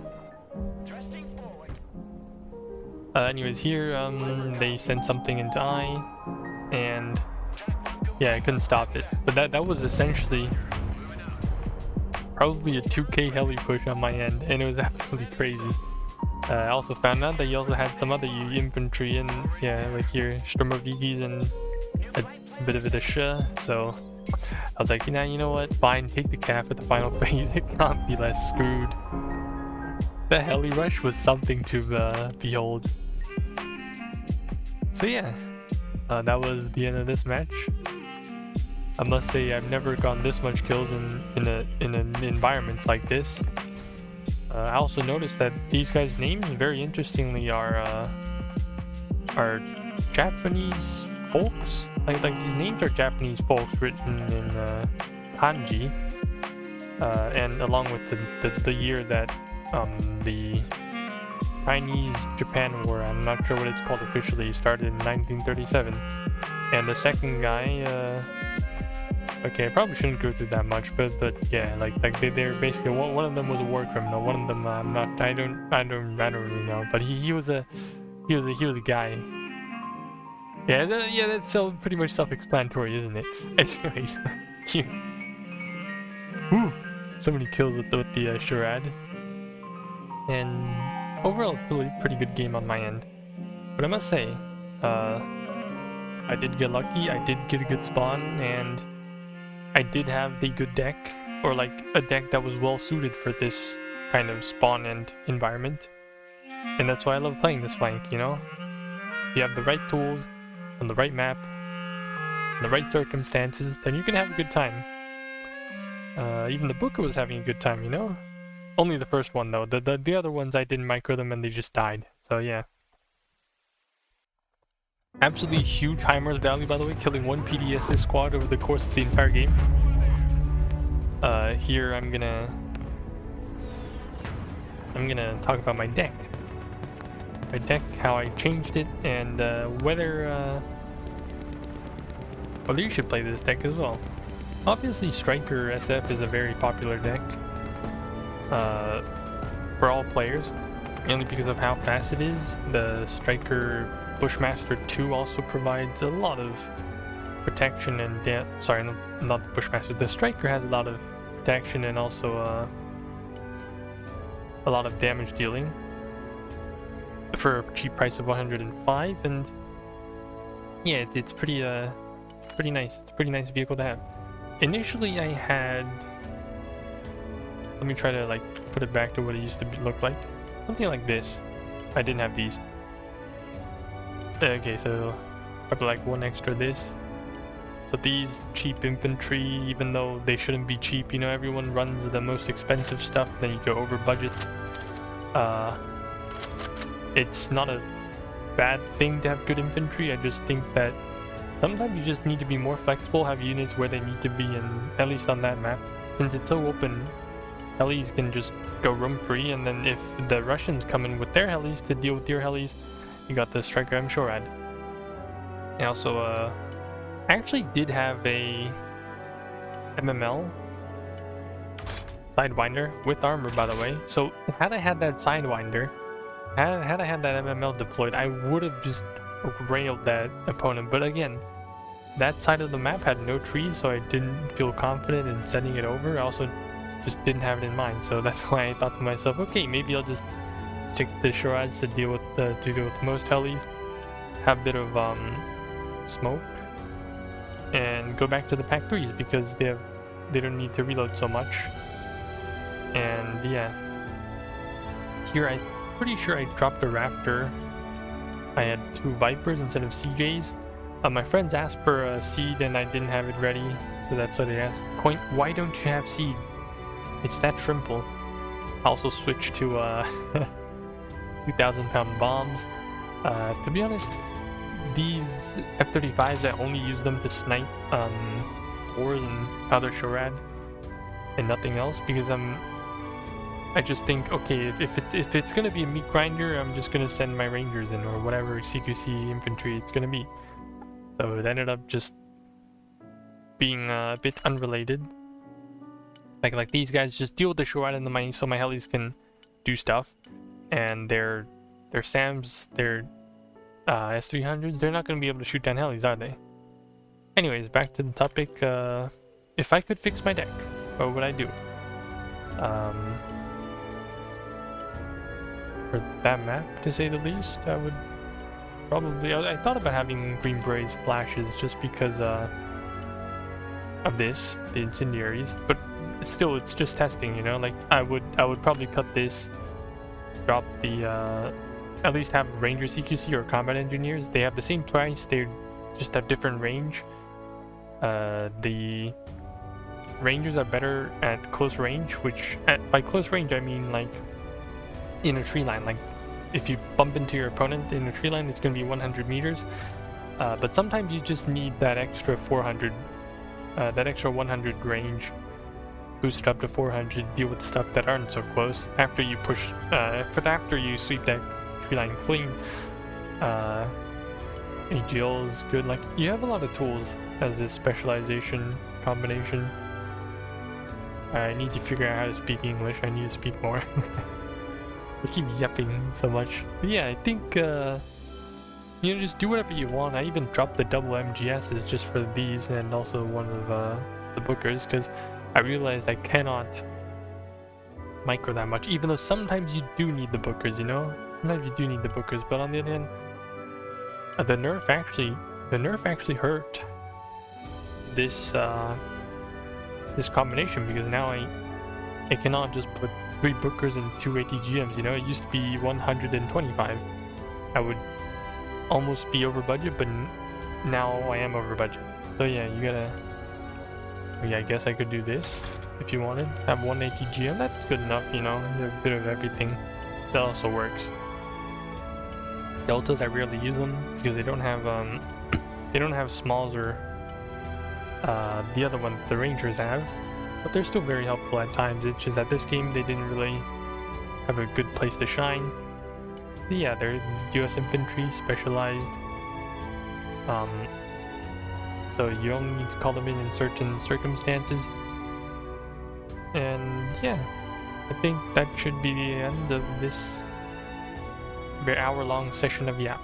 Anyways, here they sent something into I, and yeah, I couldn't stop it. But that was essentially probably a 2k heli push on my end, and it was absolutely crazy. I also found out that you also had some other infantry, and yeah, like here, Sturmovigis and a bit of a sh. So I was like, you know what? Fine, take the calf at the final phase. It can't be less screwed. The heli rush was something to behold. So yeah, that was the end of this match. I must say I've never gotten this much kills in an environment like this. I also noticed that these guys' names, very interestingly, are Japanese folks. Like these names are Japanese folks written in kanji, and along with the year that the Chinese-Japan War, I'm not sure what it's called officially, started in 1937. And the second guy, okay, I probably shouldn't go through that much, but yeah, like they're basically, one of them was a war criminal, one of them I don't really know, but he was a guy. Yeah, that's so pretty much self-explanatory, isn't it? Anyways, whew, so many kills with the charade, and overall, pretty good game on my end. But I must say, I did get lucky. I did get a good spawn, and I did have the good deck, or like a deck that was well suited for this kind of spawn and environment. And that's why I love playing this flank, you know? If you have the right tools, on the right map, in the right circumstances, then you can have a good time. Even the Booker was having a good time, you know? Only the first one though. The other ones I didn't micro them and they just died. So yeah. Absolutely huge Heimer's value, by the way, killing one PDSS squad over the course of the entire game. Here I'm gonna talk about my deck. My deck, how I changed it, and whether you should play this deck as well. Obviously, Stryker SF is a very popular deck for all players, mainly because of how fast it is. The Stryker Bushmaster 2 also provides a lot of protection and sorry, not the Bushmaster. The Stryker has a lot of protection and also a lot of damage dealing for a cheap price of 105, and yeah, it's pretty nice. It's a pretty nice vehicle to have. Initially, I had. Let me try to like put it back to what it used to look like. Something like this. I didn't have these. Okay, so probably like one extra this. So these cheap infantry, even though they shouldn't be cheap, you know, everyone runs the most expensive stuff, then you go over budget. It's not a bad thing to have good infantry. I just think that sometimes you just need to be more flexible, have units where they need to be, and at least on that map, since it's so open, helis can just go room free, and then if the Russians come in with their helis to deal with your helis, you got the Stryker M Shorad. And also, I actually did have a MML Sidewinder with armor, by the way. So had I had that Sidewinder, had I had that MML deployed, I would have just railed that opponent. But again, that side of the map had no trees, so I didn't feel confident in sending it over. I also just didn't have it in mind, so that's why I thought to myself, okay, maybe I'll just stick to the Shorades to deal with most helis, have a bit of smoke, and go back to the Pack 3s because they don't need to reload so much. And yeah, here I'm pretty sure I dropped a Raptor. I had 2 Vipers instead of CJs. My friends asked for a seed and I didn't have it ready, so that's why they asked, Coin, why don't you have seed? It's that simple. I also switched to 2,000-pound bombs. To be honest, these F-35s, I only use them to snipe Boars and other Shorad and nothing else, because I just think, okay, if it's gonna be a meat grinder, I'm just gonna send my Rangers in, or whatever CQC infantry it's gonna be. So it ended up just being a bit unrelated. Like these guys just deal with the shore island so my helis can do stuff, and their SAMs, their S300s, they're not going to be able to shoot down helis, are they? Anyways, back to the topic. If I could fix my deck, what would I do? For that map, to say the least, I would probably... I thought about having Green Berets flashes just because of this, the incendiaries, but still, it's just testing, you know? Like, I would probably cut this, drop the... at least have Ranger CQC or Combat Engineers. They have the same price, they just have different range. The Rangers are better at close range, which by close range I mean like in a tree line. Like if you bump into your opponent in a tree line, it's going to be 100 meters. But sometimes you just need that extra 400, that extra 100 range, boost it up to 400, deal with stuff that aren't so close. After you push, but after you sweep that tree line clean, AGL is good. Like, you have a lot of tools as this specialization combination. I need to figure out how to speak English. I need to speak more. I keep yapping so much. But yeah, I think, you know, just do whatever you want. I even dropped the double MGSs just for these and also one of the bookers, because I realized I cannot micro that much, even though sometimes you do need the bookers, you know? Sometimes you do need the bookers, but on the other hand, the nerf actually hurt this this combination, because now I cannot just put 3 bookers and 2 ATGMs, you know? It used to be 125. I would almost be over budget, but now I am over budget. So yeah, you gotta... Yeah, I guess I could do this if you wanted. Have 1 ATGM, that's good enough, you know? A bit of everything. That also works. Deltas, I rarely use them because they don't have smalls or the other one the Rangers have, but they're still very helpful at times. It's just that this game they didn't really have a good place to shine. But yeah, they're US infantry, specialized, so you only need to call them in certain circumstances. And yeah, I think that should be the end of this very hour-long session of Yap.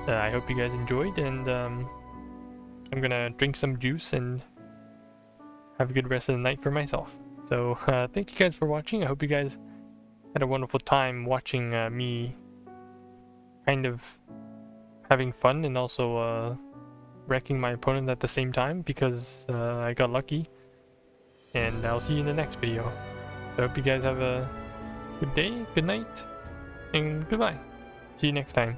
I hope you guys enjoyed, and I'm gonna drink some juice and have a good rest of the night for myself. So thank you guys for watching. I hope you guys had a wonderful time watching me kind of having fun and also wrecking my opponent at the same time, because I got lucky. And I'll see you in the next video. So I hope you guys have a good day, good night, and goodbye. See you next time.